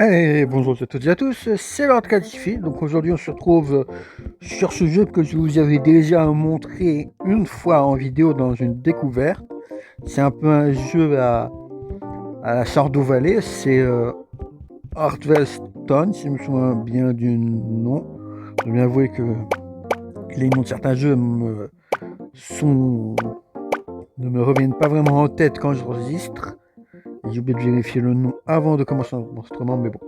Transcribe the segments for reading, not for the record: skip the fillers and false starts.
Allez, bonjour à toutes et à tous, c'est Lord Catifi. Donc aujourd'hui on se retrouve sur ce jeu que je vous avais déjà montré une fois en vidéo dans une découverte. C'est un peu un jeu à la Stardew Valley, c'est Harvest Stone, si je me souviens bien du nom. Je dois bien avouer que les noms de certains jeux sont, ne me reviennent pas vraiment en tête quand je registre. J'ai oublié de vérifier le nom avant de commencer l'enregistrement, mais bon.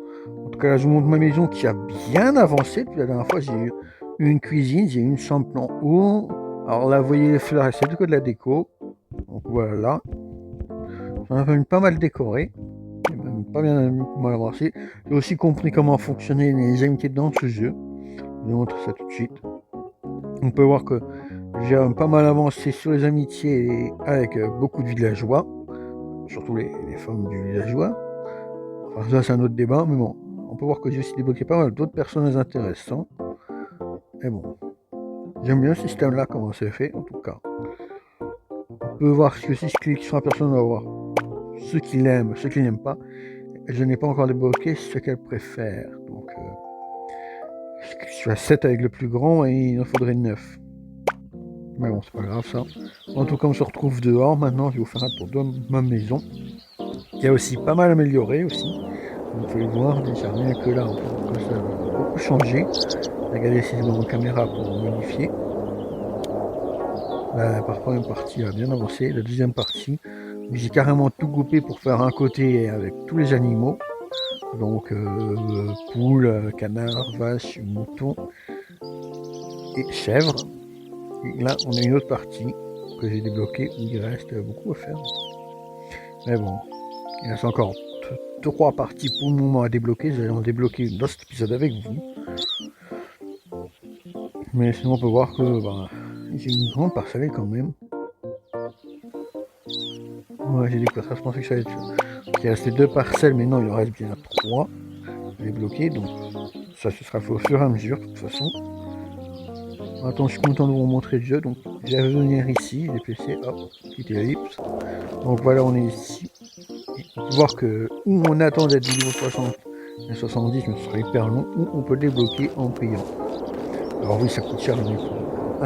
En tout cas, là, je vous montre ma maison qui a bien avancé. Depuis la dernière fois, j'ai eu une cuisine, j'ai eu une chambre plan haut. Alors là, vous voyez les fleurs, c'est du coup de la déco. Donc voilà. J'en ai pas mal décoré. Même pas bien mal avancé. J'ai aussi compris comment fonctionnaient les amitiés dans ce jeu. Je vous montre ça tout de suite. On peut voir que j'ai pas mal avancé sur les amitiés avec beaucoup de villageois. Surtout les femmes du villageois. Enfin, ça, c'est un autre débat, mais bon. On peut voir que j'ai aussi débloqué pas mal d'autres personnages intéressants. Et bon, j'aime bien ce système-là, comment c'est fait, en tout cas. On peut voir que si je clique sur un personnage, on va voir ceux qui l'aiment, ceux qui n'aiment pas. Et je n'ai pas encore débloqué ce qu'elle préfère. Donc, je suis à 7 avec le plus grand et il en faudrait 9. Mais bon, c'est pas grave ça. En tout cas, on se retrouve dehors. Maintenant, je vais vous faire un tour de ma maison, qui a aussi pas mal amélioré aussi. Vous pouvez le voir déjà, rien que là, on peut ça a beaucoup changé. Regardez si je mets en caméra pour modifier. La première partie a bien avancé. La deuxième partie, j'ai carrément tout coupé pour faire un côté avec tous les animaux. Donc poules, canards, vaches, moutons et chèvres. Et là, on a une autre partie que j'ai débloquée où il reste beaucoup à faire. Mais bon, il reste encore 3 parties pour le moment à débloquer. Je vais en débloquer une dans cet épisode avec vous. Mais sinon, on peut voir que j'ai une grande parcelle quand même. Ouais, j'ai découvert ça, je pensais que ça allait être... Il restait 2 parcelles, mais non, il en reste bien 3 débloqués, donc ça ce sera fait au fur et à mesure, de toute façon. Attends, je suis content de vous montrer le jeu, donc je vais revenir ici, les PC, hop, petite ellipse. Donc voilà, on est ici. Et on peut voir que où on attend d'être niveau 60 et 70, mais ce sera hyper long, ou on peut le débloquer en payant. Alors oui, ça coûte cher, 1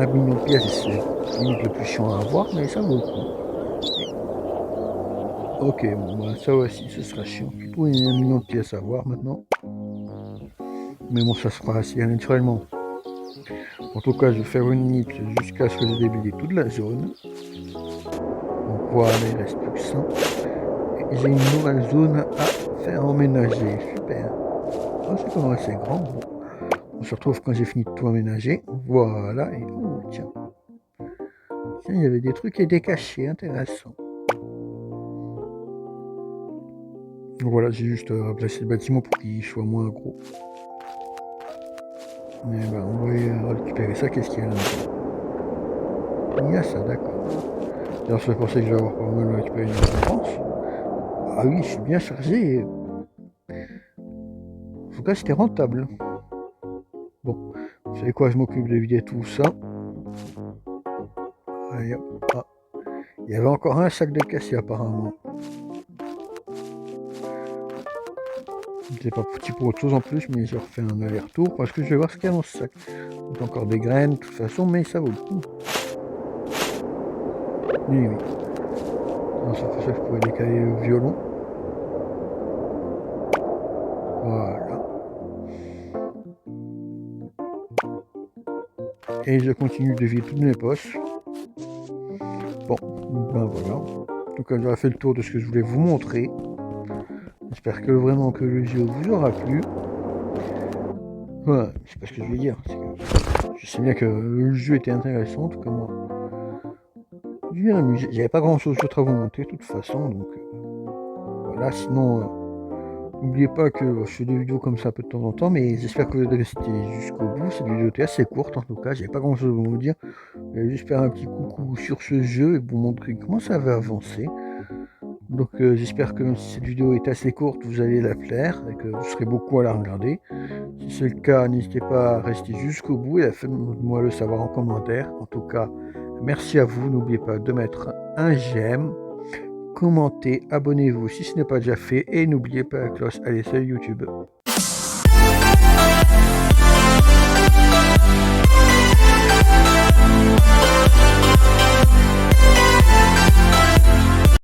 million de pièces, c'est limite le plus chiant à avoir, mais ça vaut le coup. Ok, bon, bah, ça aussi, ce sera chiant. Plutôt 1 million de pièces à voir maintenant. Mais bon, ça se fera assez naturellement. En tout cas, je vais faire une nuit jusqu'à ce que j'ai déblayé toute la zone. Donc voilà, il reste plus que ça. Et j'ai une nouvelle zone à faire emménager. Super. Oh, c'est quand même assez grand. Bon. On se retrouve quand j'ai fini de tout aménager. Voilà. Et oh, tiens. Tiens, il y avait des trucs et des cachets intéressants. Donc voilà, j'ai juste remplacé le bâtiment pour qu'il soit moins gros. Mais ben, on va récupérer ça. Qu'est-ce qu'il y a là-dedans? Il y a ça, d'accord. D'ailleurs, c'est pour ça que je vais avoir pas mal récupérer une récompense. Ah oui, je suis bien chargé. En tout cas, c'était rentable. Bon, vous savez quoi, je m'occupe de vider tout ça. Allez, hop. Ah. Il y avait encore un sac de cassé apparemment. C'est pas petit pour autre chose en plus, mais je refais un aller-retour parce que je vais voir ce qu'il y a dans ce sac. Il y a encore des graines de toute façon, mais ça vaut le coup. Oui, oui. Non, ça fait ça que je pourrais décaler le violon. Voilà. Et je continue de vider toutes mes poches. Bon, ben voilà. En tout cas, j'aurais fait le tour de ce que je voulais vous montrer. J'espère que vraiment que le jeu vous aura plu. Voilà, c'est pas ce que je vais dire. Que je sais bien que le jeu était intéressant, en tout cas moi. J'ai bien amusé. J'avais pas grand chose d'autre à vous montrer de toute façon, donc voilà. Sinon, n'oubliez pas que je fais des vidéos comme ça un peu de temps en temps, mais j'espère que vous allez rester jusqu'au bout. Cette vidéo était assez courte en tout cas, j'avais pas grand chose à vous dire. Juste faire un petit coucou sur ce jeu et vous montrer comment ça va avancer. Donc j'espère que même si cette vidéo est assez courte, vous allez la plaire et que vous serez beaucoup à la regarder. Si c'est le cas, n'hésitez pas à rester jusqu'au bout et à faites-moi le savoir en commentaire. En tout cas, merci à vous. N'oubliez pas de mettre un j'aime, commentez, abonnez-vous si ce n'est pas déjà fait et n'oubliez pas la cloche. Allez, salut YouTube.